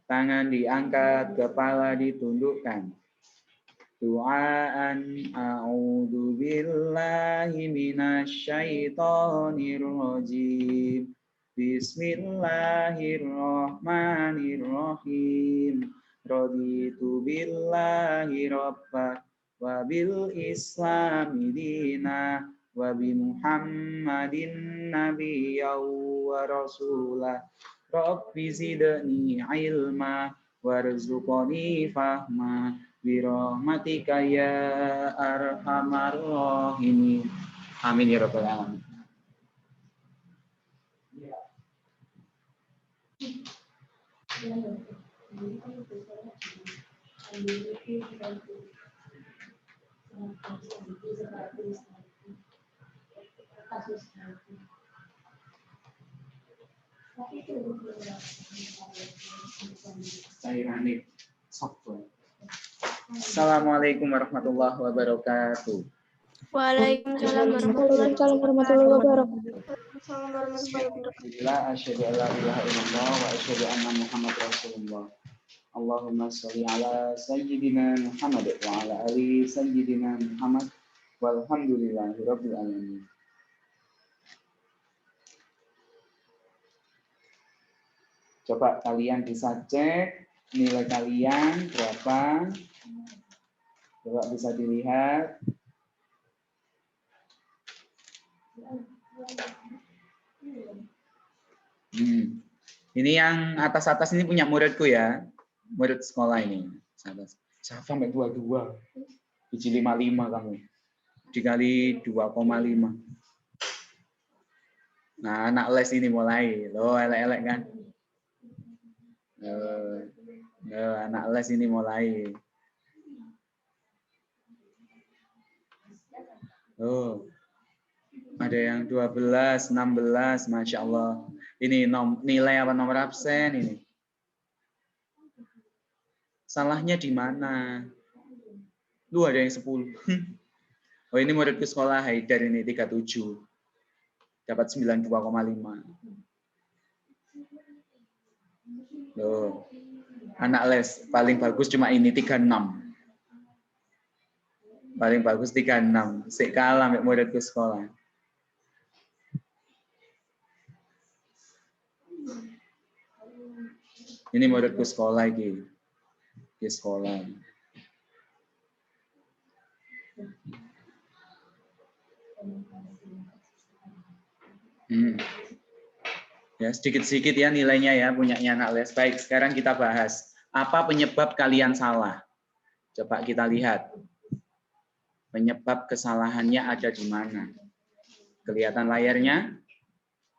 tangan diangkat, kepala ditundukkan. Du'aan a'udzu billahi minasyaitonir rajim. Bismillahirrahmanirrahim. Raditu billahi rabba wa bil islami dina wa bi Muhammadin nabiyyan wa rasulah. Rabbi zidni ilma warzuqni fahma birahmatika ya arhamar rahimin. Amin ya rabbal alamin. Assalamualaikum warahmatullahi wabarakatuh. Waalaikumsalam warahmatullahi wabarakatuh. Alhamdulillah, asyhadu an la ilaha illallah wa asyhadu anna Muhammad Rasulullah. Allahumma sholli ala sayyidina Muhammad wa ala ali sayyidina Muhammad walhamdulillahi rabbil alamin. Coba kalian bisa cek nilai kalian berapa. Coba bisa dilihat. Ini yang atas-atas ini punya muridku ya. Murid sekolah ini. Sampai 22. Biji 55 kamu. Dikali 2,5. Nah, anak les ini mulai. Loh, elek-elek kan? Anak les ini mulai. Oh, ada yang 12, 16, Masya Allah. Ini nilai apa nomor absen ini? Salahnya di mana? Lu ada yang 10. Oh, ini muridku sekolah Haidar ini 37. Dapat 92,5. Loh, anak les paling bagus cuma ini 36. Paling bagus 36. Sik kalah mek muridku sekolah. Ini muridku sekolah iki. Di sekolah. Ya, sedikit-sedikit ya nilainya ya punyanya anak les. Baik, sekarang kita bahas apa penyebab kalian salah. Coba kita lihat. Penyebab kesalahannya ada di mana? Kelihatan layarnya?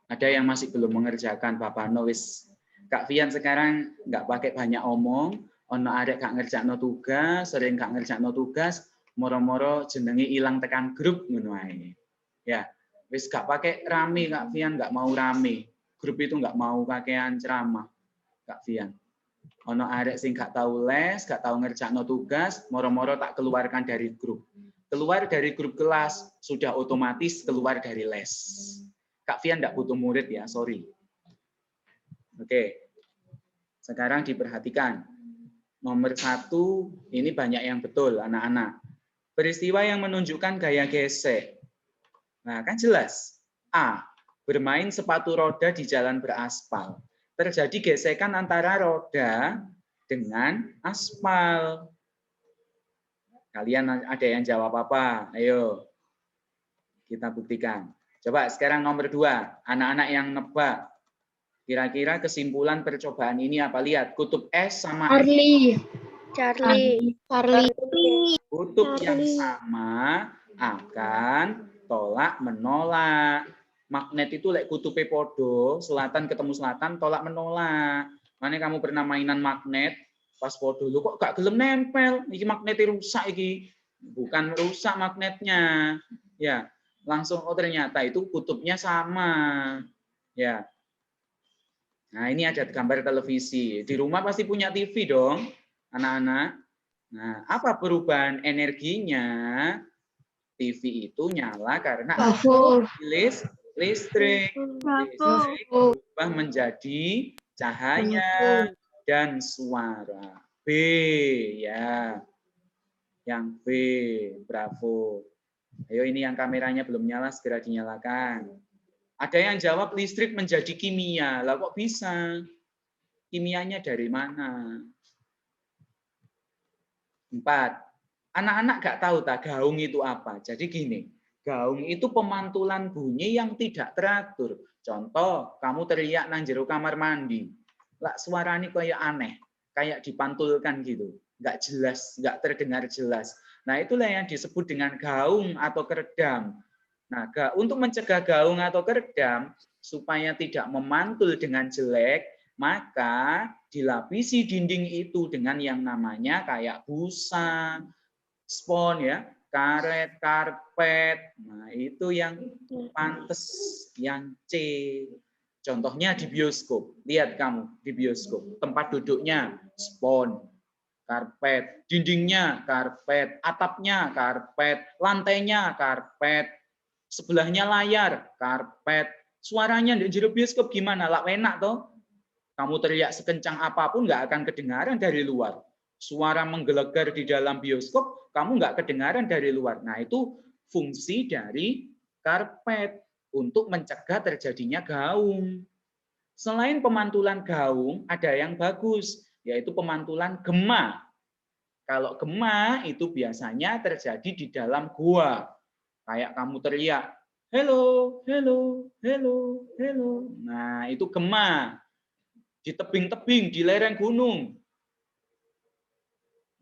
Ada yang masih belum mengerjakan Bapak Nois. Kak Fian sekarang nggak pakai banyak omong. Ono arek gak ngerjakno tugas, sering gak ngerjakno tugas, moro-moro jenenge ilang tekan grup ngono ae. Ya, wis gak pakai rame Kak Fian, nggak mau rame. Grup itu nggak mau kakean ceramah, Kak Fian. Ono arek sing gak tahu les, gak tahu ngerjakno tugas, moro-moro tak keluarkan dari grup. Keluar dari grup kelas, sudah otomatis keluar dari les. Kak Fian nggak butuh murid ya, sorry. Oke, sekarang diperhatikan. Nomor 1, ini banyak yang betul, anak-anak. Peristiwa yang menunjukkan gaya gesek. Nah, kan jelas. A. Bermain sepatu roda di jalan beraspal. Terjadi gesekan antara roda dengan aspal. Kalian ada yang jawab apa? Ayo, kita buktikan. Coba sekarang nomor 2, anak-anak yang nebak. Kira-kira kesimpulan percobaan ini apa? Lihat, kutub S sama Charlie. kutub yang sama akan tolak menolak. Magnet itu lek kutupe podo, selatan ketemu selatan, tolak menolak. Mana kamu pernah mainan magnet pas podo, lu kok gak gelem nempel? Iki magnetnya rusak iki. Bukan rusak magnetnya. Ya, langsung oh ternyata itu kutubnya sama. Ya. Nah, ini ada gambar televisi. Di rumah pasti punya TV dong, anak-anak. Nah, apa perubahan energinya? TV itu nyala karena listrik. Listrik berubah menjadi cahaya. dan suara. B ya. Yang B, bravo. Ayo ini yang kameranya belum nyala segera dinyalakan. Ada yang jawab listrik menjadi kimia. Lah kok bisa? Kimianya dari mana? 4. Anak-anak gak tahu tak gaung itu apa. Jadi gini, gaung itu pemantulan bunyi yang tidak teratur. Contoh, kamu teriak nang jero kamar mandi. Lah suaranya kayak aneh, kayak dipantulkan gitu. Nggak jelas, nggak terdengar jelas. Nah itulah yang disebut dengan gaung atau keredam. Nah untuk mencegah gaung atau keredam, supaya tidak memantul dengan jelek, maka dilapisi dinding itu dengan yang namanya kayak busa, spon ya, karet, karpet. Nah, itu yang pantes, yang C. Contohnya di bioskop. Lihat kamu di bioskop, tempat duduknya spon, karpet, dindingnya karpet, atapnya karpet, lantainya karpet, sebelahnya layar karpet. Suaranya di jero bioskop gimana? Lah enak toh? Kamu teriak sekencang apapun nggak akan kedengaran dari luar. Suara menggelegar di dalam bioskop, kamu nggak kedengaran dari luar. Nah, itu fungsi dari karpet untuk mencegah terjadinya gaung. Selain pemantulan gaung, ada yang bagus, yaitu pemantulan gema. Kalau gema itu biasanya terjadi di dalam gua. Kayak kamu teriak, hello, hello, hello, hello. Nah, itu gema. Di tebing-tebing, di lereng gunung.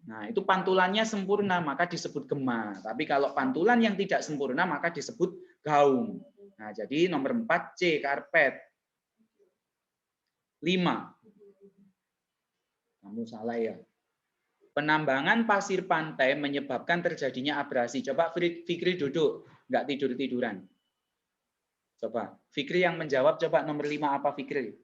Nah, itu pantulannya sempurna, maka disebut gema. Tapi kalau pantulan yang tidak sempurna, maka disebut gaung. Nah, jadi nomor 4 C, karpet. 5. Kamu salah ya. Penambangan pasir pantai menyebabkan terjadinya abrasi. Coba Fikri duduk, nggak tidur-tiduran. Coba, Fikri yang menjawab, coba nomor 5 apa Fikri?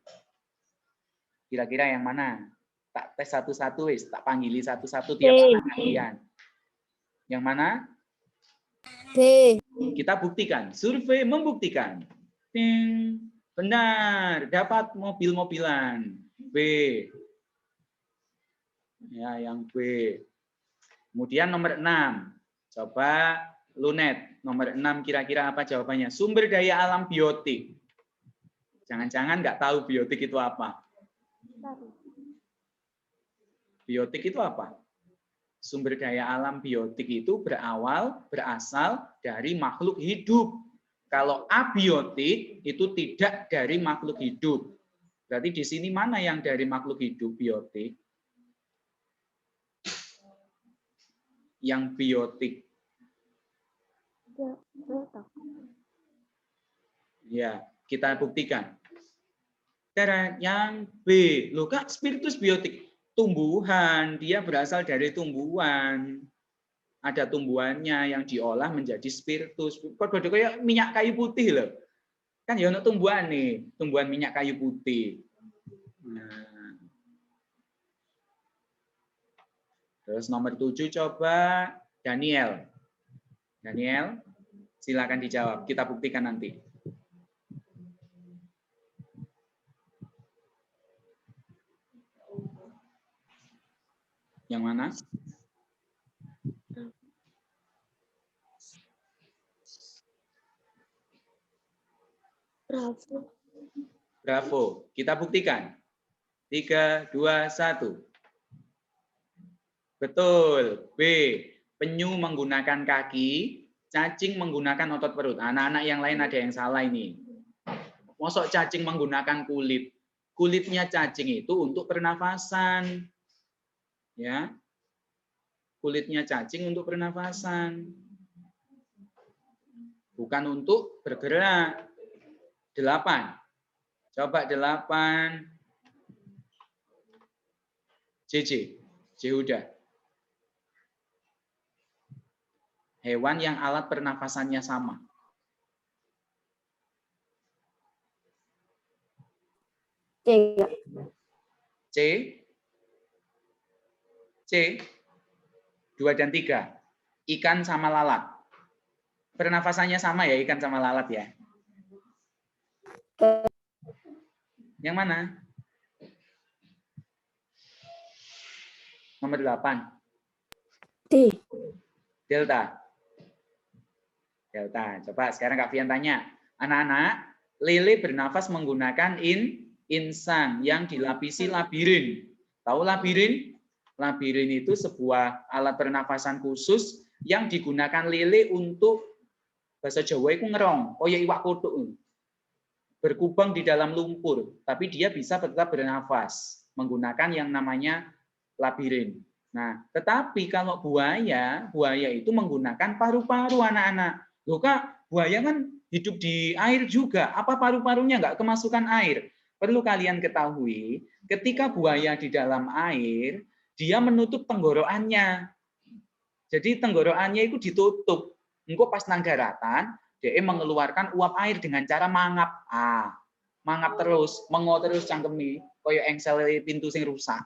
Kira-kira yang mana? Tak tes satu-satu, tak panggili satu-satu tiap anak kalian. Yang mana? D. Kita buktikan. Survei membuktikan. Ting. Benar, dapat mobil-mobilan. B. Ya, yang B. Kemudian nomor 6. Coba Lunet. Nomor 6 kira-kira apa jawabannya? Sumber daya alam biotik. Jangan-jangan nggak tahu biotik itu apa. Biotik itu apa? Sumber daya alam biotik itu berasal dari makhluk hidup. Kalau abiotik itu tidak dari makhluk hidup. Berarti di sini mana yang dari makhluk hidup biotik? Yang biotik. Ya, kita buktikan. Yang B, loh Kak, spiritus biotik. Tumbuhan, dia berasal dari tumbuhan. Ada tumbuhannya yang diolah menjadi spiritus. Kode kayak minyak kayu putih loh. Kan ya untuk tumbuhan nih, tumbuhan minyak kayu putih. Nah. Terus nomor 7 coba Daniel. Daniel, silakan dijawab. Kita buktikan nanti. Yang mana? Bravo. Bravo. Kita buktikan. 3, 2, 1. Betul. B. Penyu menggunakan kaki, cacing menggunakan otot perut. Anak-anak yang lain ada yang salah ini. Mosok cacing menggunakan kulit. Kulitnya cacing itu untuk pernafasan. Ya. Kulitnya cacing untuk pernafasan. Bukan untuk bergerak. 8. Coba 8. JJ. Jehuda. Hewan yang alat pernafasannya sama. C. C. C. 2 dan 3. Ikan sama lalat. Pernafasannya sama ya ikan sama lalat ya. Yang mana? Nomor 8. D. Delta. Delta. Coba sekarang Kak Fian tanya. Anak-anak, lele bernafas menggunakan insang yang dilapisi labirin. Tahu labirin? Labirin itu sebuah alat pernafasan khusus yang digunakan lele untuk bahasa Jawa itu ngerong, koyo iwak kutuk. Berkubang di dalam lumpur, tapi dia bisa tetap bernafas menggunakan yang namanya labirin. Nah, tetapi kalau buaya itu menggunakan paru-paru anak-anak. Loh Kak, buaya kan hidup di air juga. Apa paru-parunya nggak kemasukan air? Perlu kalian ketahui, ketika buaya di dalam air, dia menutup tenggorokannya. Jadi tenggorokannya itu ditutup. Engko pas nang daratan, dia mengeluarkan uap air dengan cara mangap. Mangap terus, mengo terus cangkemi, koyo engsel pintu sing rusak.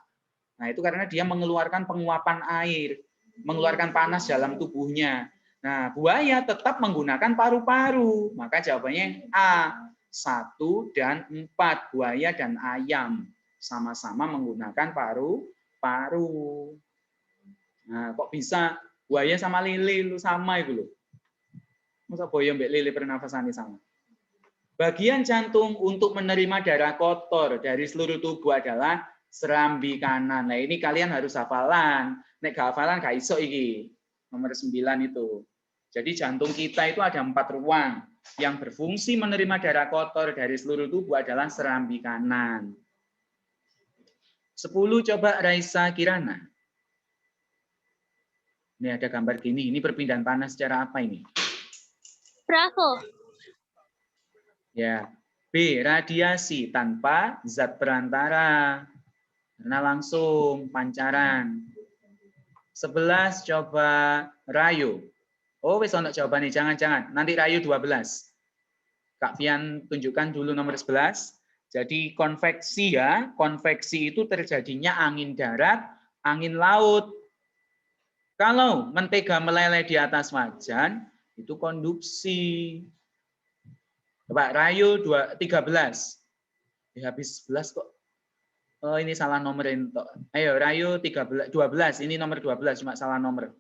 Nah, itu karena dia mengeluarkan penguapan air, mengeluarkan panas dalam tubuhnya. Nah, buaya tetap menggunakan paru-paru. Maka jawabannya A, 1 dan 4. Buaya dan ayam sama-sama menggunakan paru-paru. Nah, kok bisa buaya sama lele lu sama itu loh. Masa buaya mbek lele pernafasannya sama. Bagian jantung untuk menerima darah kotor dari seluruh tubuh adalah serambi kanan. Nah, ini kalian harus hafalan. Nek gak hafalan gak iso iki. Nomor 9 itu. Jadi jantung kita itu ada 4 ruang. Yang berfungsi menerima darah kotor dari seluruh tubuh adalah serambi kanan. 10 coba Raisa Kirana. Ini ada gambar gini. Ini perpindahan panas secara apa ini? Bravo. Ya. B. Radiasi tanpa zat perantara. Karena langsung pancaran. 11 coba Rayu. Oh, wis ono jawabannya. Jangan-jangan. Nanti Rayu 12. Kak Fian tunjukkan dulu nomor 11. Jadi konveksi ya. Konveksi itu terjadinya angin darat, angin laut. Kalau mentega meleleh di atas wajan, itu konduksi. Coba Rayu 13. Habis 11 kok. Oh, ini salah nomor itu. Ayo, Rayu 12. Ini nomor 12, cuma salah nomor.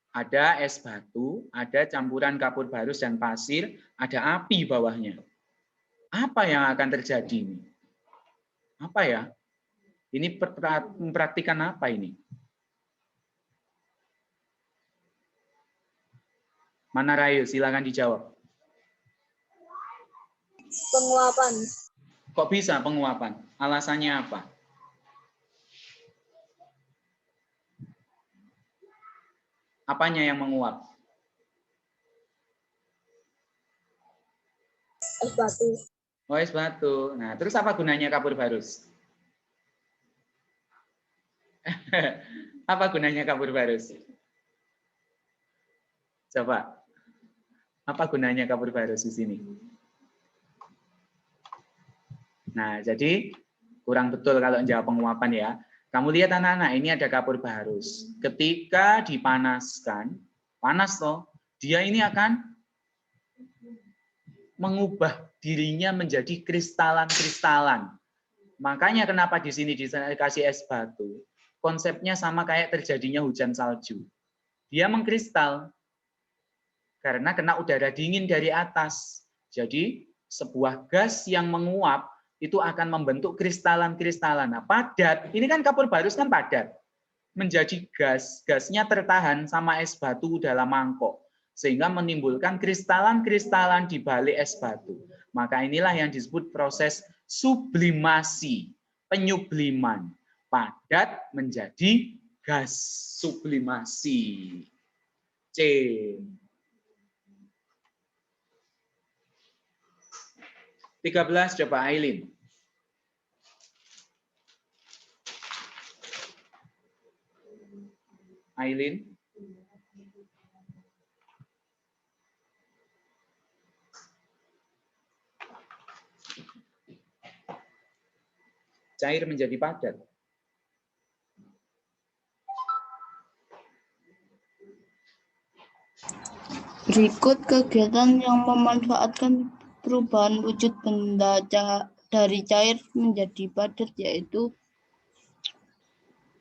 Ada es batu, ada campuran kapur barus dan pasir, ada api bawahnya. Apa yang akan terjadi ini? Apa ya? Ini mempraktikkan apa ini? Mana Rayu? Silakan dijawab. Penguapan. Kok bisa penguapan? Alasannya apa? Apanya yang menguap? Es batu. Oh, es batu. Nah, terus apa gunanya kapur barus? Apa gunanya kapur barus? Coba. Apa gunanya kapur barus di sini? Nah, jadi kurang betul kalau jawab penguapan ya. Kamu lihat anak-anak, ini ada kapur barus. Ketika dipanaskan, panas toh, dia ini akan mengubah dirinya menjadi kristalan-kristalan. Makanya kenapa di sini dikasih es batu. Konsepnya sama kayak terjadinya hujan salju. Dia mengkristal karena kena udara dingin dari atas. Jadi sebuah gas yang menguap itu akan membentuk kristalan-kristalan. Nah, padat. Ini kan kapur barus kan padat. Menjadi gas. Gasnya tertahan sama es batu dalam mangkok. Sehingga menimbulkan kristalan-kristalan di balik es batu. Maka inilah yang disebut proses sublimasi, penyubliman. Padat menjadi gas, sublimasi. C. Belas coba Aileen. Aileen. Cair menjadi padat. Berikut kegiatan yang memanfaatkan perubahan wujud benda dari cair menjadi padat, yaitu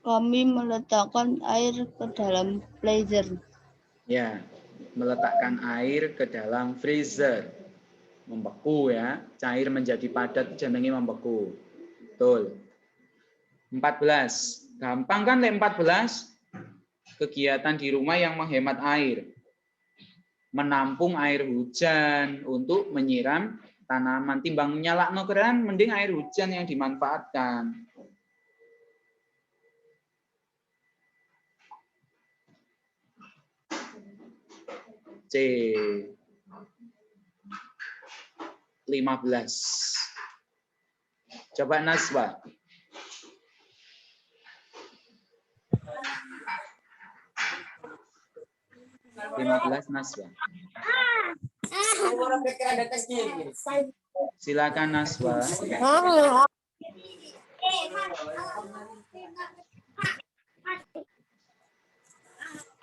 Kami meletakkan air ke dalam freezer. Ya, meletakkan air ke dalam freezer. Membeku ya, cair menjadi padat jenenge membeku. Betul. 14. Gampang kan 14? Kegiatan di rumah yang menghemat air. Menampung air hujan untuk menyiram tanaman. Timbang nyalakno keran, mending air hujan yang dimanfaatkan. C. 15. Coba Naswa. Naswa. Silakan Naswa.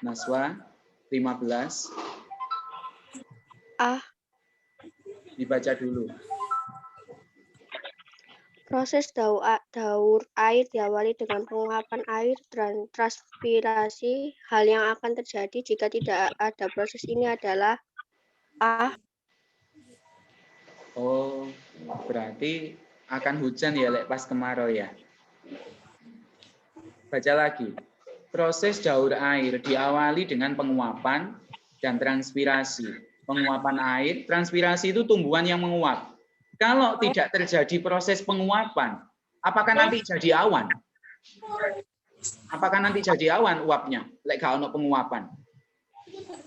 Naswa 15. Dibaca dulu. Proses daur air diawali dengan penguapan air dan transpirasi. Hal yang akan terjadi jika tidak ada proses ini adalah A. Oh, berarti akan hujan ya lek pas kemarau ya. Baca lagi. Proses daur air diawali dengan penguapan dan transpirasi. Penguapan air, transpirasi itu tumbuhan yang menguap. Kalau tidak terjadi proses penguapan, apakah nanti jadi awan? Apakah nanti jadi awan uapnya? Lek gak ono penguapan.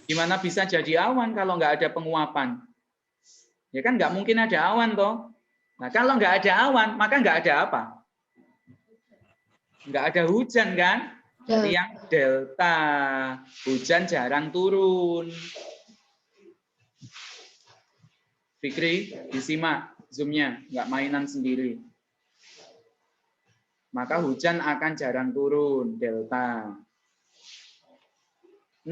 Gimana bisa jadi awan kalau nggak ada penguapan? Ya kan nggak mungkin ada awan toh. Nah kalau nggak ada awan, maka nggak ada apa? Nggak ada hujan kan? Jadi yang delta, hujan jarang turun. Fikri, disimak zoom-nya, nggak mainan sendiri. Maka hujan akan jarang turun, delta. 16.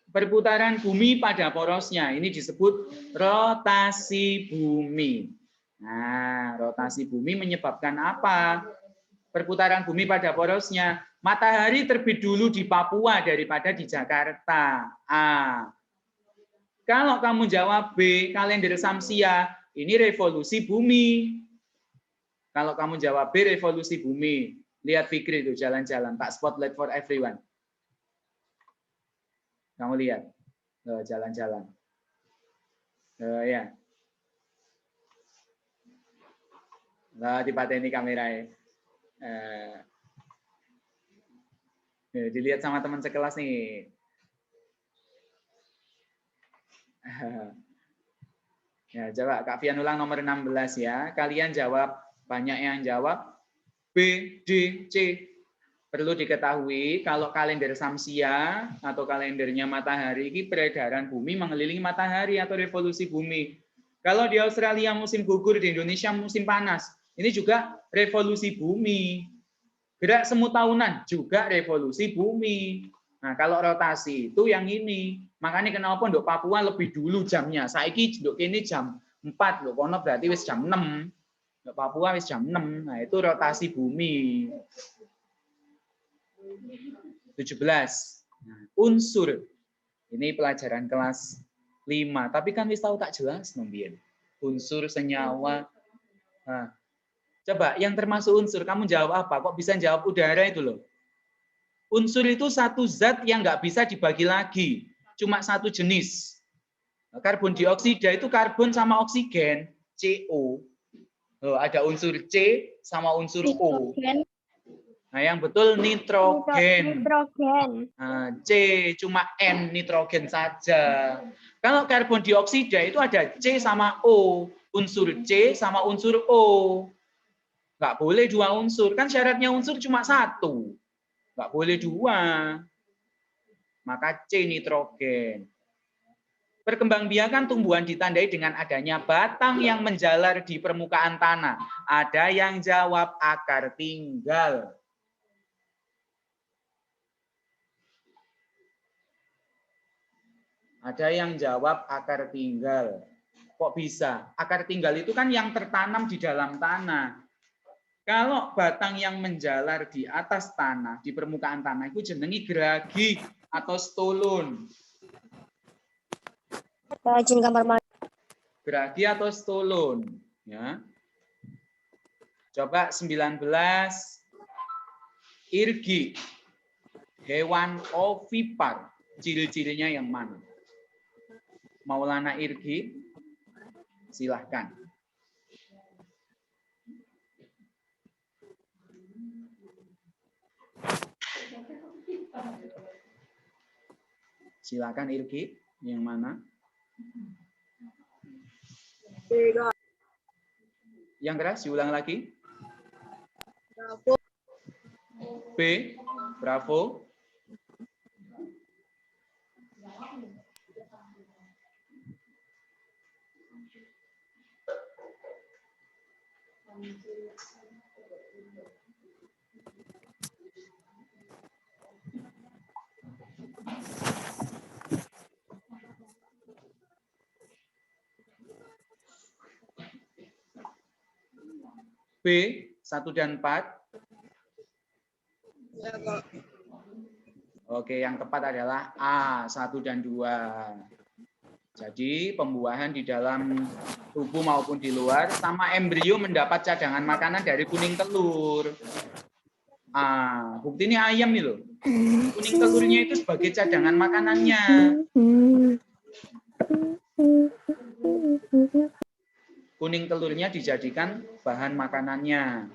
Perputaran bumi pada porosnya, ini disebut rotasi bumi. Nah, rotasi bumi menyebabkan apa? Perputaran bumi pada porosnya. Matahari terbit dulu di Papua daripada di Jakarta. A. Kalau kamu jawab B, kalender Samsia, ini revolusi bumi. Kalau kamu jawab B, revolusi bumi. Lihat Fikri itu jalan-jalan, tak spotlight for everyone. Kamu lihat, jalan-jalan. Ya. Nah, dipateni kameranya. Dilihat sama teman sekelas nih. Ya, coba Kak Fian ulang nomor 16 ya. Kalian jawab, banyak yang jawab B, D, C. Perlu diketahui kalau kalender Samsia atau kalendernya matahari ini peredaran bumi mengelilingi matahari atau revolusi bumi. Kalau di Australia musim gugur, di Indonesia musim panas. Ini juga revolusi bumi. Gerak semu tahunan juga revolusi bumi. Nah, kalau rotasi itu yang ini. Makanya kenapa ndok Papua lebih dulu jamnya. Saiki ndok ini jam 4, ndok kono berarti wis jam 6. Ndok Papua wis jam 6. Nah, itu rotasi bumi. 17. Nah, unsur. Ini pelajaran kelas 5. Tapi kan wis tahu tak jelas nombien. Unsur senyawa. Nah, coba yang termasuk unsur, kamu jawab apa? Kok bisa jawab udara itu loh? Unsur itu satu zat yang nggak bisa dibagi lagi. Cuma satu jenis. Karbon dioksida itu karbon sama oksigen, CO. Ada unsur C sama unsur O. Nah, yang betul nitrogen. Nah, C cuma N nitrogen saja. Kalau karbon dioksida itu ada C sama O. Unsur C sama unsur O. Nggak boleh dua unsur. Kan syaratnya unsur cuma satu. Nggak boleh dua. Maka C nitrogen. Perkembangbiakan tumbuhan ditandai dengan adanya batang yang menjalar di permukaan tanah. Ada yang jawab akar tinggal. Ada yang jawab akar tinggal. Kok bisa? Akar tinggal itu kan yang tertanam di dalam tanah. Kalau batang yang menjalar di atas tanah, di permukaan tanah itu jenengi geragi atau stolon. Rajin kamar mandi. Geragi atau stolon, ya. Coba 19 irgi. Hewan ovipar, ciri-cirinya yang mana? Maulana Irgi, silahkan. Silakan Irgi, yang mana? Yang keras, diulang lagi. B, bravo. B, 1 dan 4. Oke, yang tepat adalah A, 1 dan 2. Jadi pembuahan di dalam tubuh maupun di luar sama embrio mendapat cadangan makanan dari kuning telur. Bukti ini ayam nih loh. Kuning telurnya itu sebagai cadangan makanannya. Kuning telurnya dijadikan bahan makanannya.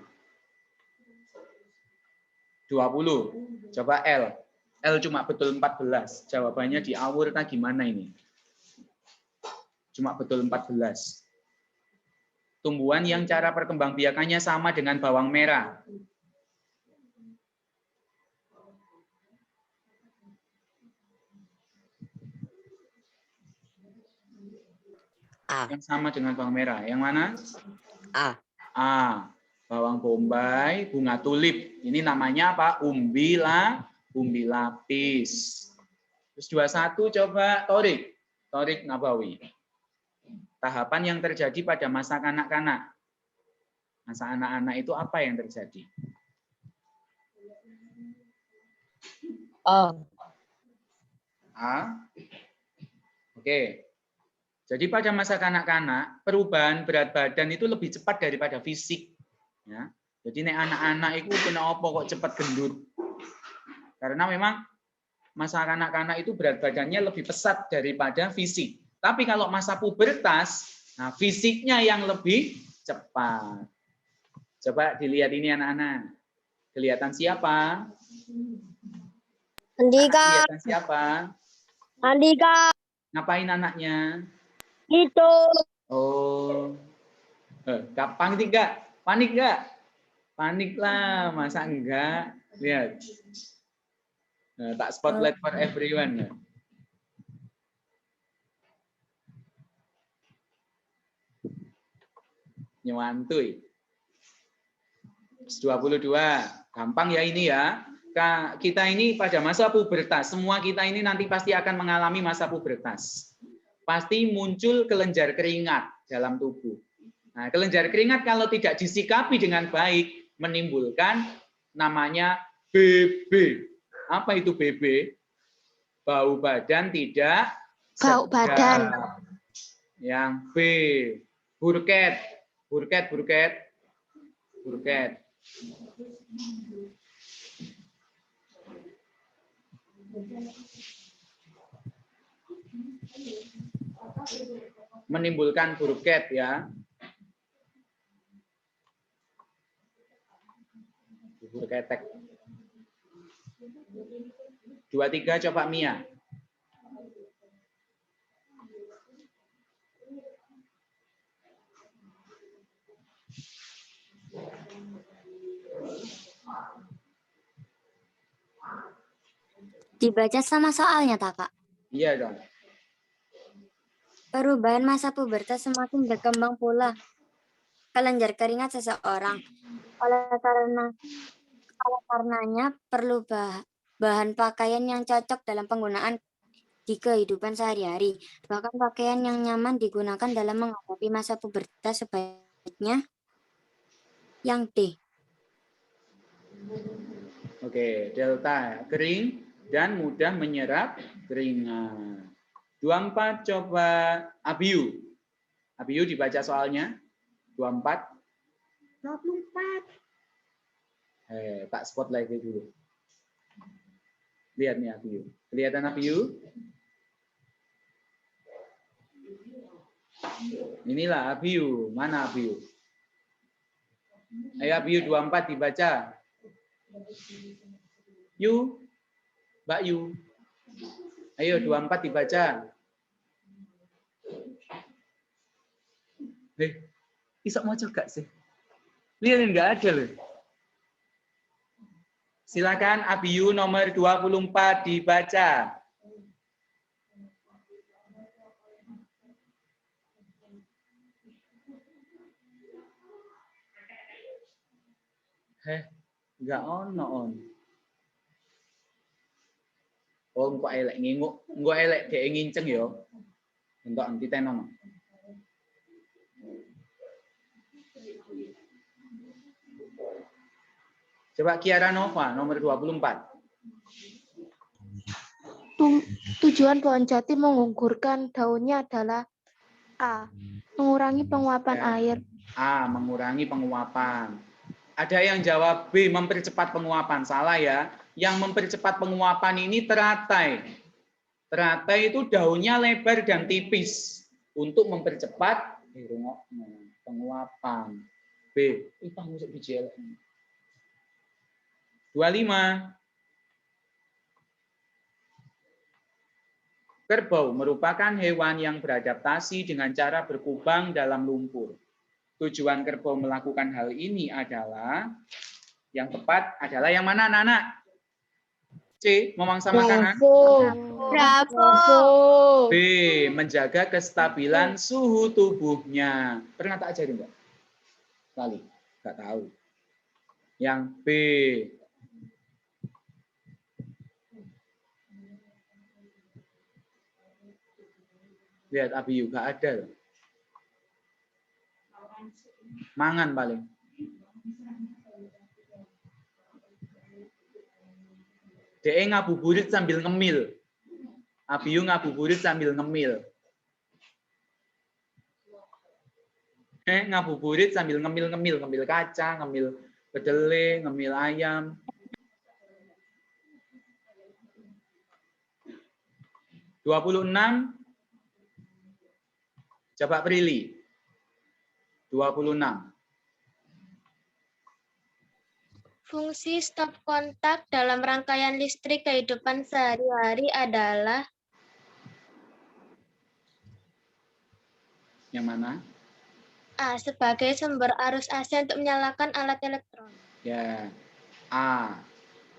20. Coba L. L cuma betul 14. Jawabannya diawur nah gimana ini? Cuma betul 14. Tumbuhan yang cara perkembangbiakannya sama dengan bawang merah. A. Yang sama dengan bawang merah. Yang mana? A. A. Bawang bombay, bunga tulip. Ini namanya apa? Umbi lapis. Terus 21 coba Torik. Torik Nabawi. Tahapan yang terjadi pada masa kanak-kanak. Masa anak-anak itu apa yang terjadi? A. Oke. Jadi pada masa kanak-kanak, perubahan berat badan itu lebih cepat daripada fisik. Ya. Jadi nek anak-anak itu kena apa kok cepat gendut. Karena memang masa kanak-kanak itu berat badannya lebih pesat daripada fisik. Tapi kalau masa pubertas, nah fisiknya yang lebih cepat. Coba dilihat ini anak-anak. Kelihatan siapa? Andika. Kelihatan siapa? Andika. Ngapain anaknya? Itu. Oh. Panik enggak? Panik enggak? Panik lah, masa enggak? Lihat. Nah, tak spotlight for everyone. Nyewantui. 22. Gampang ya ini ya. Kita ini pada masa pubertas, semua kita ini nanti pasti akan mengalami masa pubertas. Pasti muncul kelenjar keringat dalam tubuh. Nah, kelenjar keringat kalau tidak disikapi dengan baik menimbulkan namanya BB. Apa itu BB? Bau badan tidak Bau sedap. badan. Yang B, burket. Burket. Menimbulkan burket ya. Burketek. 23 coba Mia. Dibaca sama soalnya, Kak. Iya dong. Perubahan masa pubertas semakin berkembang pula kelenjar keringat seseorang. Oleh karenanya perlu bahan pakaian yang cocok dalam penggunaan di kehidupan sehari-hari. Bahkan pakaian yang nyaman digunakan dalam menghadapi masa pubertas sebaiknya yang D. Oke, delta kering dan mudah menyerap keringat. 24 coba Abiu. Abiu dibaca soalnya. 24. 24. Tak spotlight dulu. Lihat nih Abiu. Kelihatan Abiu? Inilah Abiu. Mana Abiu? Ayo Abiu 24 dibaca. Yu. Mbak Yu. Ayo 24 dibaca. Isok mau juga sih. Lihat enggak ada loh. Silakan Abiu nomor 24 dibaca. Enggak on. Oh, engko elek nginguk, engko elek dhek nginceng ya. Entuk anti tenon. Coba Kiara Nova nomor 24. Tujuan pohon jati menggugurkan daunnya adalah A. Mengurangi penguapan air. A. Mengurangi penguapan. Ada yang jawab B. Mempercepat penguapan. Salah ya. Yang mempercepat penguapan ini teratai. Teratai itu daunnya lebar dan tipis. Untuk mempercepat penguapan. B. Ipah musik biji elek. 25. Kerbau merupakan hewan yang beradaptasi dengan cara berkubang dalam lumpur. Tujuan kerbau melakukan hal ini adalah, yang tepat adalah yang mana anak-anak? C. Memangsa makanan. Bravo. B. Menjaga kestabilan suhu tubuhnya. Pernah tak ajarin enggak? Kali, enggak tahu. Yang B. Lihat Abi juga ada. Mangan paling. DE ngabuburit sambil ngemil. Abiu ngabuburit sambil ngemil. Ngabuburit sambil ngemil-ngemil. Ngemil kacang, ngemil bedele, ngemil ayam. (26) Coba Prilly. 26. Fungsi stop kontak dalam rangkaian listrik kehidupan sehari-hari adalah yang mana? A. Sebagai sumber arus AC untuk menyalakan alat elektronik. Ya. A.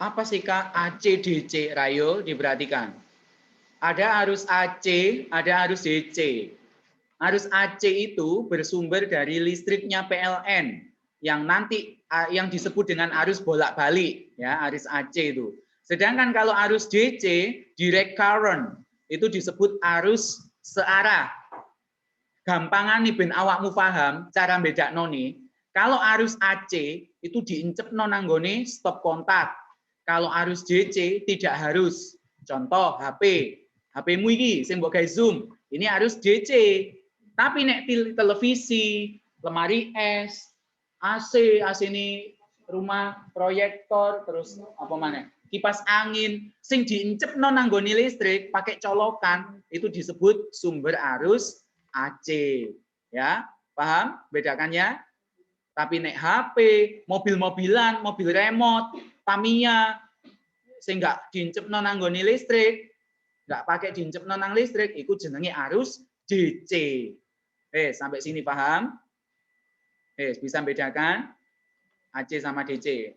Apa sih Kak? AC, DC, Rayo, diperhatikan. Ada arus AC, ada arus DC. Arus AC itu bersumber dari listriknya PLN yang nanti yang disebut dengan arus bolak-balik, ya, arus AC itu. Sedangkan kalau arus DC, direct current, itu disebut arus searah. Gampangan nih ben awakmu paham cara bedakno nih. Kalau arus AC itu diincepno nanggone stop kontak. Kalau arus DC tidak harus. Contoh HP. HP-mu iki sing mbok gawe zoom, ini harus DC. Tapi nek televisi, lemari es, AC ini rumah proyektor, terus apa mana? Kipas angin, sing diincepno nanggone listrik pakai colokan, itu disebut sumber arus AC. Ya, paham bedakannya? Tapi nek HP, mobil-mobilan, mobil remote, Tamiya, sing nggak diincepno nanggone listrik, nggak pakai diincepno nang listrik, itu jenenge arus DC. Sampai sini paham? Bisa bedakan AC sama DC.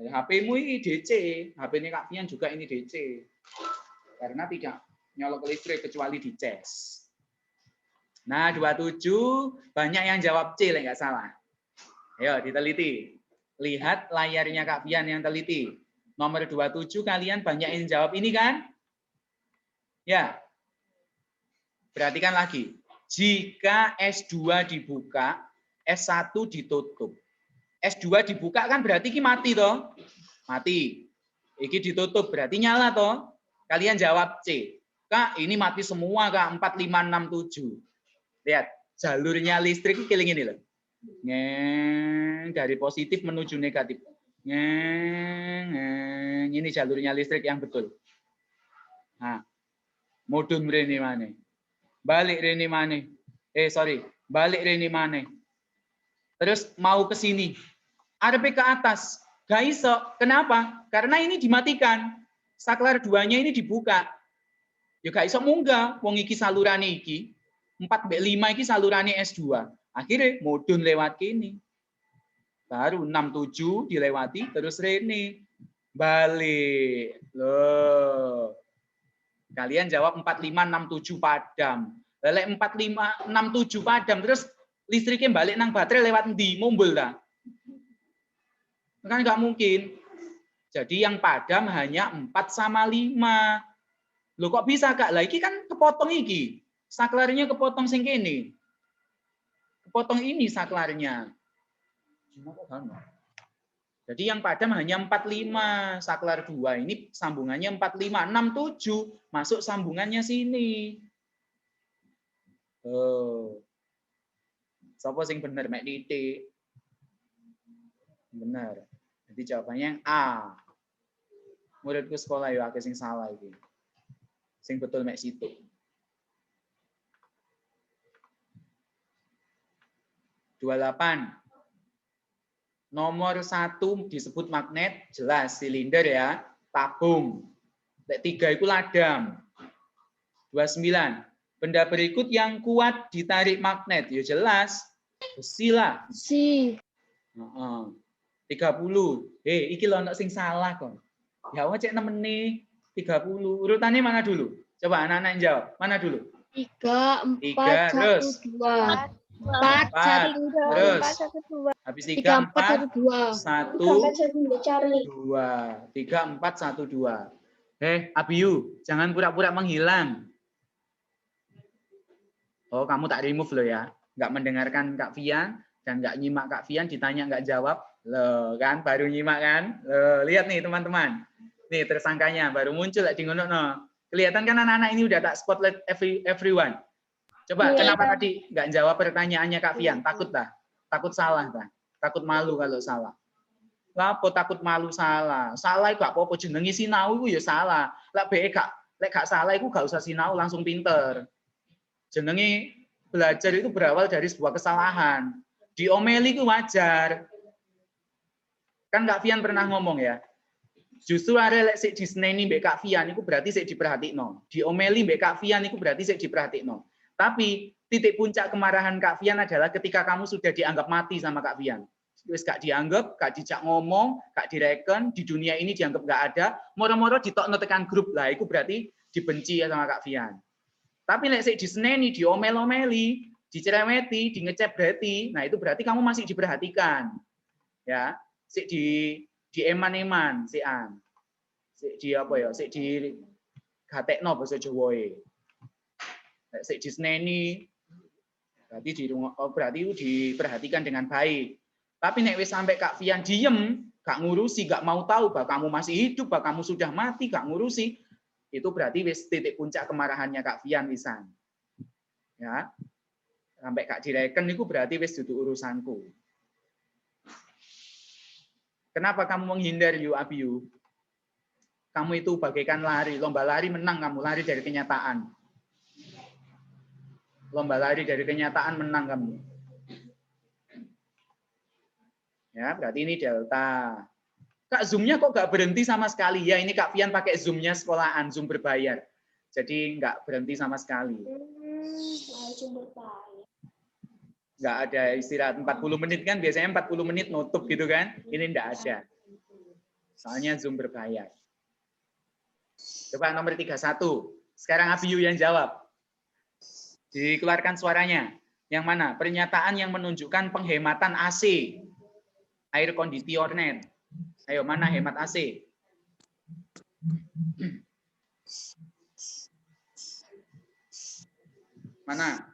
HP-mu ini DC, HP ini Kak Fian juga ini DC. Karena tidak nyolok listrik kecuali di cas. Nah, 27 banyak yang jawab C, nggak salah. Ayo diteliti. Lihat layarnya Kak Fian yang teliti. Nomor 27 kalian banyak yang jawab ini kan? Ya. Perhatikan lagi. Jika S2 dibuka, S1 ditutup. S2 dibuka kan berarti ki mati toh? Mati. Iki ditutup berarti nyala toh. Kalian jawab C. Kak, ini mati semua Kak, 4, 5, 6, 7. Lihat, jalurnya listrik ini loh. Ngeng, dari positif menuju negatif. Ngeng, ini jalurnya listrik yang betul. Nah, mudun rene maneh. Balik rene maneh. Balik rene maneh. Terus mau ke sini. Arepe ke atas. Gak iso. Kenapa? Karena ini dimatikan. Saklar 2-nya ini dibuka. Ya gak iso munggah. Wong iki salurane iki. 4/5 iki salurane S2. Akhirnya mudun lewat kini. Baru 6-7 dilewati terus rene. Balik. Loh. Kalian jawab 4, 5, 6, 7 padam. Lelek 4, 5, 6, 7 padam. Terus listriknya balik nang baterai lewat ndi? Mumbul dah. Kan nggak mungkin. Jadi yang padam hanya 4 sama 5. Loh kok bisa Kak? Lah iki kan kepotong iki. Saklarnya kepotong sing kene. Kepotong ini saklarnya. Jadi yang padam hanya 45, saklar 2 ini sambungannya 45, 6, 7 masuk sambungannya sini. Oh. Sopo sing bener mek titik. Bener. Jadi jawabannya yang A. Muridku sekolah yo akeh sing salah iki. Sing betul mek situ. (28) Nomor 1 disebut magnet, jelas silinder ya, tabung. 3 itu ladam. 29. Benda berikut yang kuat ditarik magnet, ya jelas besi lah. Si. 30. Iki lho ono sing salah kok. Ya cek nemeni 30. Urutannya mana dulu? Coba anak-anak yang jawab. Mana dulu? 3, 4, 3, 1, 2. 4, 1, 2. terus 4, 1, 2. habis 3, 4, 1, 1, 2. 2, Charlie. 3, 4, 1, 2. Abiyu, jangan pura-pura menghilang. Oh, kamu tak remove loh ya. Nggak mendengarkan Kak Fian dan nggak nyimak Kak Fian, ditanya nggak jawab. Loh, kan baru nyimak kan? Loh, lihat nih teman-teman. Nih tersangkanya baru muncul di ngono. Kelihatan kan anak-anak ini udah tak spotlight everyone. Coba kenapa tadi nggak jawab pertanyaannya Kak Fian? Takut dah? Takut salah dah? Takut malu kalau salah? Lapo takut malu salah? Salah itu gak apa-apa, jenengi sinau itu ya salah. Lek gak salah itu gak usah sinau langsung pinter. Jenengi belajar itu berawal dari sebuah kesalahan. Diomeli itu wajar. Kan Kak Fian pernah ngomong ya. Justru ada lek sik disneni mbek Kak Fian itu berarti sik diperhatikno. Diomeli mbek Kak Fian itu berarti sik diperhatikno. Tapi titik puncak kemarahan Kak Fian adalah ketika kamu sudah dianggap mati sama Kak Fian. Wis gak dianggap, gak dijak ngomong, gak direken, di dunia ini dianggap gak ada, moro-moro ditokno tekan grup lah, itu berarti dibenci ya sama Kak Fian. Tapi lek sik diseneni, diomel-omeli, dicereweti, ngecebreti, nah itu berarti kamu masih diperhatikan. Ya, sik di eman-eman, sik di apa ya, sik di gatekno basa Jawae. Sik diseneni berarti itu diperhatikan dengan baik. Tapi nek wis sampai Kak Fian diem, gak ngurusi, gak mau tahu bahwa kamu masih hidup, bahwa kamu sudah mati, gak ngurusi, itu berarti wis titik puncak kemarahannya Kak Fian wisan. Ya. Sampai gak direken itu berarti wis dudu urusanku. Kenapa kamu menghindar yu Abiyu? Kamu itu bagaikan lari, lomba lari menang kamu, lari dari kenyataan. Lomba lari dari kenyataan menang kamu. Ya, berarti ini delta. Kak, Zoom-nya kok nggak berhenti sama sekali? Ya, ini Kak Fian pakai Zoom-nya sekolahan, Zoom berbayar. Jadi nggak berhenti sama sekali. Nggak ada istirahat 40 menit kan, biasanya 40 menit nutup gitu kan. Ini nggak ada. Soalnya Zoom berbayar. Coba nomor 31. Sekarang Abiyu yang jawab. Dikeluarkan suaranya. Yang mana? Pernyataan yang menunjukkan penghematan AC. Air conditioner. Ayo, mana hemat AC? Mana?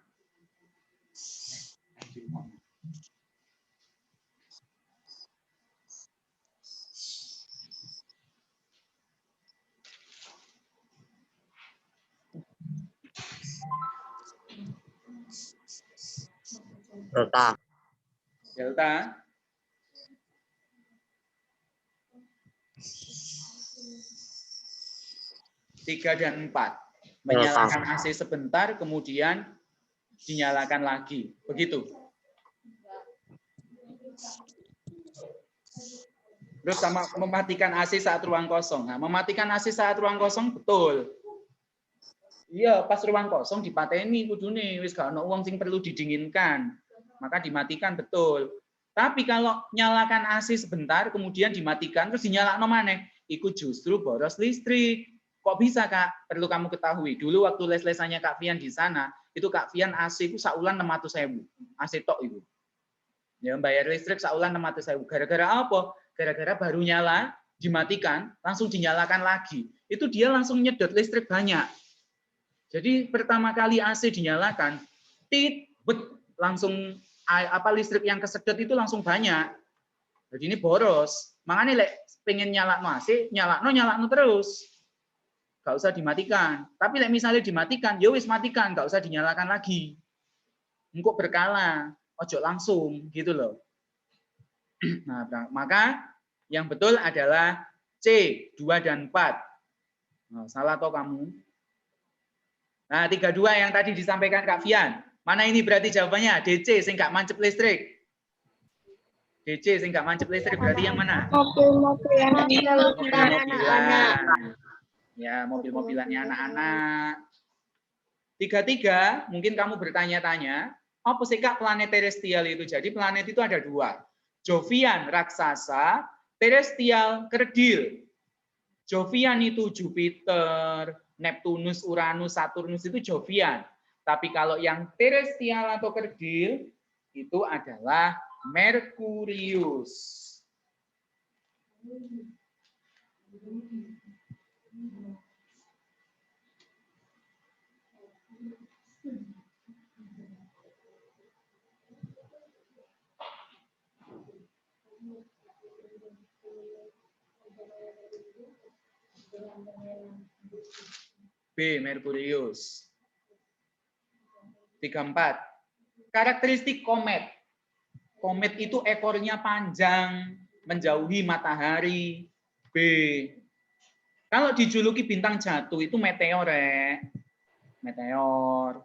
Delta. Delta. Tiga dan 4. Menyalakan AC sebentar, kemudian dinyalakan lagi. Begitu. Terus sama mematikan AC saat ruang kosong. Nah, mematikan AC saat ruang kosong betul. Iya, pas ruang kosong dipateni kudune, wis gak ono wong sing perlu didinginkan. Maka dimatikan betul. Tapi kalau nyalakan AC sebentar kemudian dimatikan terus dinyalakno maneh, iku justru boros listrik. Kok bisa, Kak? Perlu kamu ketahui. Dulu waktu les-lesannya Kak Fian di sana, itu Kak Fian AC itu saulan 600.000. AC tok itu. Ya, bayar listrik saulan 600.000. Gara-gara apa? Gara-gara baru nyala, dimatikan, langsung dinyalakan lagi. Itu dia langsung nyedot listrik banyak. Jadi pertama kali AC dinyalakan, langsung listrik yang kesedot itu langsung banyak. Jadi ini boros. Makanya pengen nyalakno AC, nyalakno terus. Gak usah dimatikan. Tapi misalnya dimatikan, ya wis matikan, gak usah dinyalakan lagi. Engko berkala, ojo langsung gitu loh. Nah, maka yang betul adalah C, 2 dan 4. Nah, salah toh kamu? Nah, 32 yang tadi disampaikan Kak Fian. Mana ini berarti jawabannya? DC sing gak mancep listrik. DC sing gak mancep listrik berarti yang mana? Mobil-mobilan Mobil-mobilan. Ya, mobil-mobilannya anak-anak. 33, mungkin kamu bertanya-tanya, apa sih Kak planet terrestrial itu? Jadi planet itu ada 2. Jovian raksasa, terrestrial kerdil. Jovian itu Jupiter, Neptunus, Uranus, Saturnus itu Jovian. Tapi kalau yang terrestrial atau kerdil itu adalah Merkurius. B. Merkurius. 34. Karakteristik komet. Komet itu ekornya panjang, menjauhi matahari. B. Kalau dijuluki bintang jatuh itu meteor, Meteor.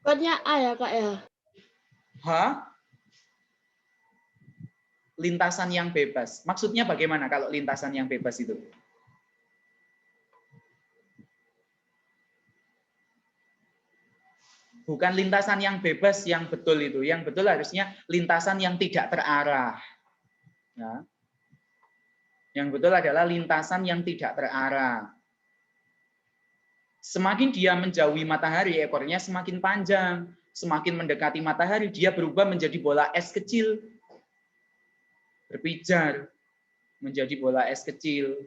Kodenya A ya, Kak ya? Hah? Lintasan yang bebas. Maksudnya bagaimana kalau lintasan yang bebas itu? Bukan lintasan yang bebas yang betul itu. Yang betul harusnya lintasan yang tidak terarah. Ya. Yang betul adalah lintasan yang tidak terarah. Semakin dia menjauhi matahari, ekornya semakin panjang. Semakin mendekati matahari, dia berubah menjadi bola es kecil. Berpijar menjadi bola es kecil.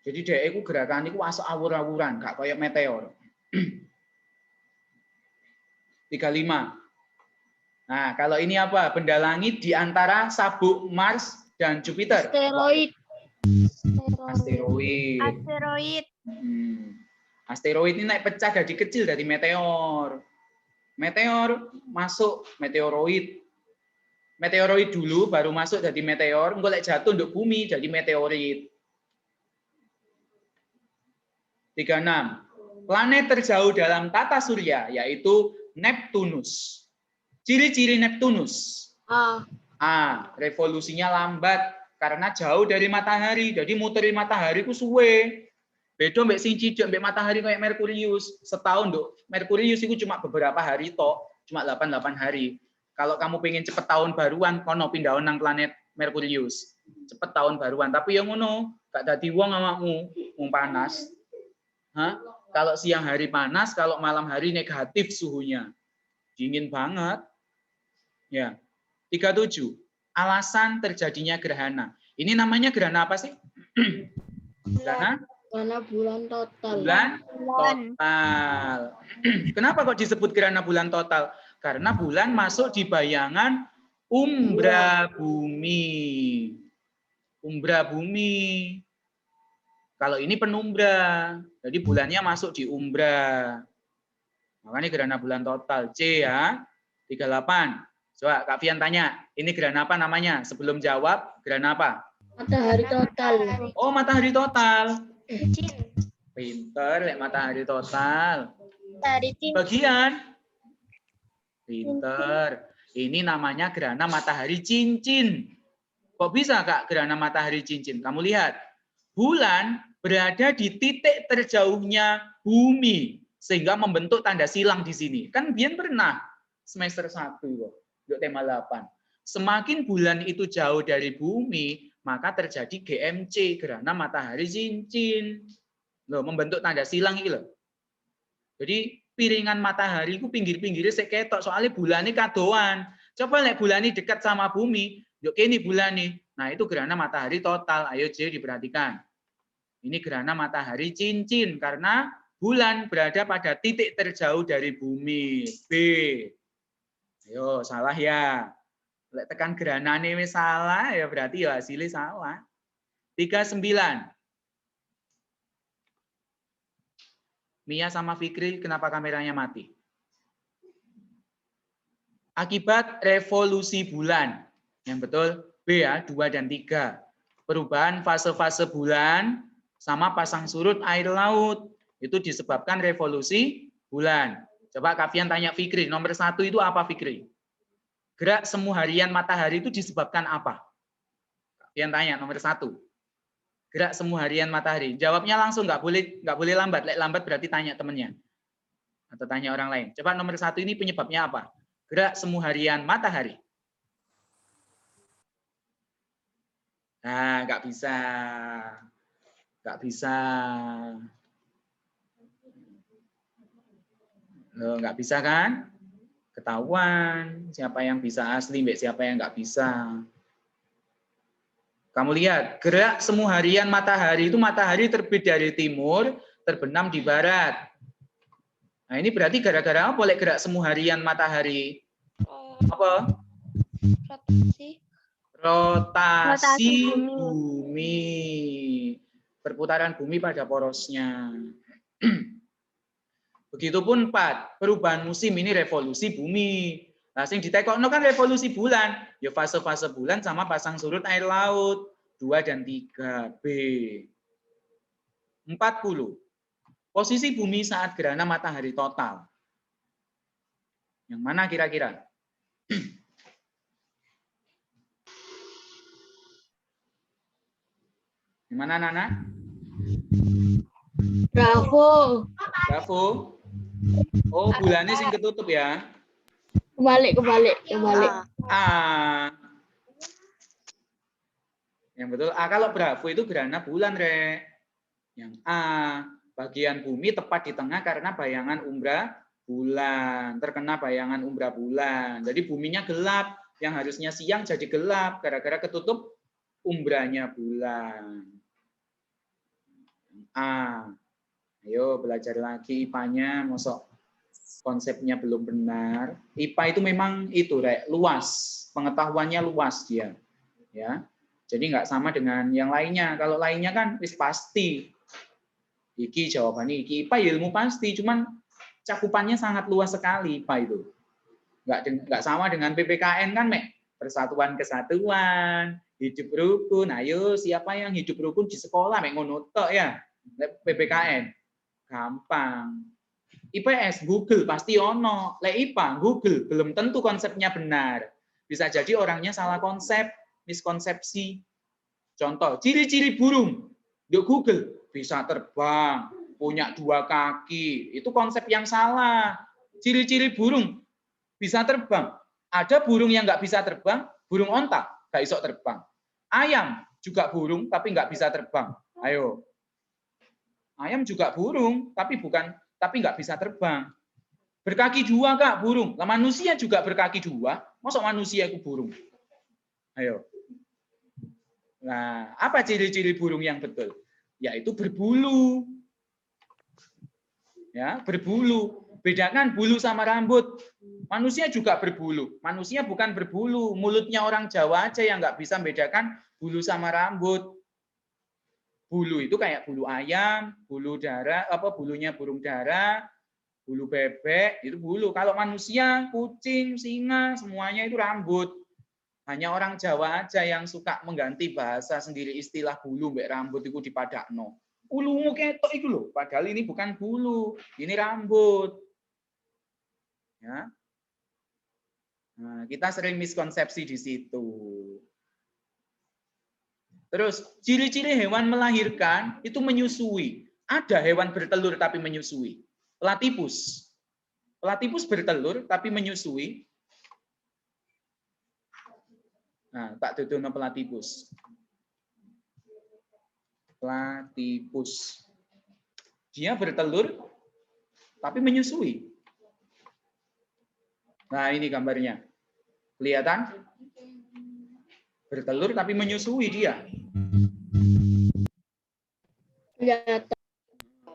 Jadi dia itu gerakan itu asal awur-awuran, gak kayak meteor. 35. Nah, kalau ini apa? Benda langit di antara sabuk Mars dan Jupiter. Asteroid. Asteroid. Asteroid. Asteroid ini naik pecah jadi kecil dari meteor. Meteor masuk meteoroid. Meteoroid dulu baru masuk jadi meteor, engko lek jatuh untuk bumi jadi meteorit. 36. Planet terjauh dalam tata surya yaitu Neptunus. Ciri-ciri Neptunus. A. Revolusinya lambat karena jauh dari matahari. Jadi muteri matahari ku suwe. Beda mbek sing cidek mbek matahari kayak Merkurius. Setahun nduk. Merkurius itu cuma beberapa hari tok, cuma 8 hari. Kalau kamu pengen cepet tahun baruan, kono pindah nang planet Merkurius. Cepet tahun baruan, tapi yang ngono gak dadi wong awakmu mung panas. Hah? Kalau siang hari panas, kalau malam hari negatif suhunya. Dingin banget. Ya. 37. Alasan terjadinya gerhana. Ini namanya gerhana apa sih? Gerhana? Karena bulan total. Bulan total. Kenapa kok disebut gerhana bulan total? Karena bulan masuk di bayangan umbra bumi. Umbra bumi. Kalau ini penumbra, jadi bulannya masuk di umbra. Makanya gerhana bulan total. C ya, 38. Coba Kak Fian tanya, ini gerhana apa namanya? Sebelum jawab, gerhana apa? Matahari total. Oh, matahari total. Cincin. Pinter, lek matahari total. Matahari cincin. Bagian. Pinter. Ini namanya gerhana matahari cincin. Kok bisa Kak gerhana matahari cincin? Kamu lihat, bulan berada di titik terjauhnya bumi sehingga membentuk tanda silang di sini. Kan Bian pernah semester 1 kok, untuk tema 8. Semakin bulan itu jauh dari bumi, maka terjadi GMC, gerhana matahari cincin. Loh, membentuk tanda silang ini loh. Jadi piringan matahari itu pinggir-pinggirnya seketok, soalnya bulan ini kadoan. Coba lihat bulan ini dekat sama bumi, yuk ini bulan nih. Nah itu gerhana matahari total. Ayo J diperhatikan. Ini gerhana matahari cincin karena bulan berada pada titik terjauh dari bumi. B. Ayo salah ya. Lek tekan gerhana ini salah ya berarti ya hasilnya salah. 39. Mia sama Fikri, kenapa kameranya mati? Akibat revolusi bulan. Yang betul B ya, 2 dan 3. Perubahan fase-fase bulan sama pasang surut air laut. Itu disebabkan revolusi bulan. Coba Kak Fian tanya Fikri, nomor 1 itu apa Fikri? Gerak semu harian matahari itu disebabkan apa? Kak Fian tanya nomor 1. Gerak semu harian matahari. Jawabnya langsung, nggak boleh lambat. Lek lambat berarti tanya temennya atau tanya orang lain. Coba nomor 1 ini penyebabnya apa? Gerak semu harian matahari. Nah, nggak bisa. Nggak bisa. Loh, nggak bisa kan? Ketahuan siapa yang bisa asli, siapa yang nggak bisa. Kamu lihat, gerak semu harian matahari itu matahari terbit dari timur, terbenam di barat. Nah, ini berarti gara-gara apa boleh gerak semu harian matahari? Apa? Rotasi bumi. Perputaran bumi pada porosnya. Begitupun 4, perubahan musim ini revolusi bumi. Nah, sing ditekokno kan revolusi bulan. Ya fase-fase bulan sama pasang surut air laut. 2 dan 3. B. 40. Posisi bumi saat gerhana matahari total. Yang mana kira-kira? Gimana Nana? Bravo. Bravo. Oh, bulannya sing ketutup ya. Kebalik. A. Yang betul A. Kalau Bravo itu gerhana bulan, Rek. Yang A. Bagian bumi tepat di tengah karena bayangan umbra bulan. Terkena bayangan umbra bulan. Jadi buminya gelap. Yang harusnya siang jadi gelap. Gara-gara ketutup umbranya bulan. A. Ayo belajar lagi IPA-nya. Mosok konsepnya belum benar. IPA itu memang itu, Rek, luas. Pengetahuannya luas dia. Ya. Jadi nggak sama dengan yang lainnya. Kalau lainnya kan wis pasti. Iki jawabannya iki. IPA ilmu pasti, cuman cakupannya sangat luas sekali IPA itu. Nggak sama dengan PPKN kan, Mek. Persatuan kesatuan, hidup rukun. Ayo, siapa yang hidup rukun di sekolah, Mek, ngono tok ya. PPKN. Gampang. IPS, Google pasti ono. Lek IPA, Google belum tentu konsepnya benar. Bisa jadi orangnya salah konsep, miskonsepsi. Contoh, ciri-ciri burung. Di Google bisa terbang, punya 2 kaki. Itu konsep yang salah. Ciri-ciri burung bisa terbang. Ada burung yang nggak bisa terbang, burung onta nggak bisa terbang. Ayam juga burung tapi nggak bisa terbang. Ayo. Ayam juga burung tapi nggak bisa terbang. Berkaki 2 Kak burung. Lah manusia juga berkaki 2. Masa manusia itu burung? Ayo. Nah, apa ciri-ciri burung yang betul? Yaitu berbulu. Ya, berbulu. Bedakan bulu sama rambut. Manusia juga berbulu. Manusia bukan berbulu. Mulutnya orang Jawa aja yang nggak bisa membedakan bulu sama rambut. Bulu itu kayak bulu ayam, bulu dara, bulunya burung dara, bulu bebek, itu bulu. Kalau manusia, kucing, singa, semuanya itu rambut. Hanya orang Jawa aja yang suka mengganti bahasa sendiri, istilah bulu mbek rambut itu dipadakno. Ulumu ketok itu loh, padahal ini bukan bulu, ini rambut. Ya. Nah, kita sering miskonsepsi di situ. Terus ciri-ciri hewan melahirkan itu menyusui. Ada hewan bertelur tapi menyusui. Platypus. Platypus bertelur tapi menyusui. Nah, tak tutup platypus. Platypus. Dia bertelur tapi menyusui. Nah, ini gambarnya. Kelihatan? Bertelur tapi menyusui dia. Kelihatan.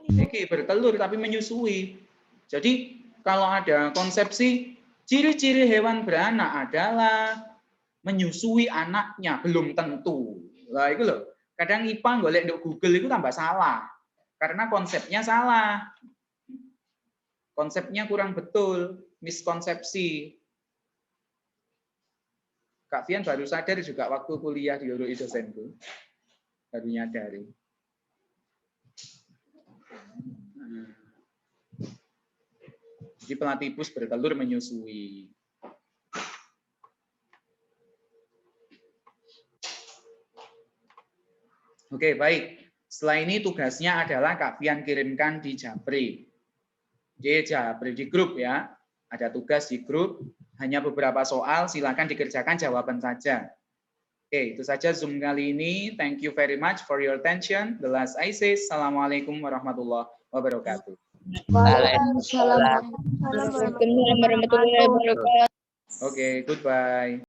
Ini bertelur tapi menyusui. Jadi kalau ada konsepsi ciri-ciri hewan beranak adalah menyusui anaknya, belum tentu. Lah itu loh. Kadang IPA golek di Google itu tambah salah. Karena konsepnya salah. Konsepnya kurang betul, miskonsepsi. Kak Fian baru sadar juga waktu kuliah di Urui dosenku. Baru nyadari. Jadi platypus bertelur menyusui. Oke, baik. Setelah ini tugasnya adalah Kak Fian kirimkan di Japri. Di Japri, di grup ya. Ada tugas di grup. Hanya beberapa soal, silakan dikerjakan jawaban saja. Oke, itu saja Zoom kali ini. Thank you very much for your attention. The last I say, Assalamualaikum warahmatullahi wabarakatuh. Waalaikumsalam warahmatullahi wabarakatuh. Oke, goodbye.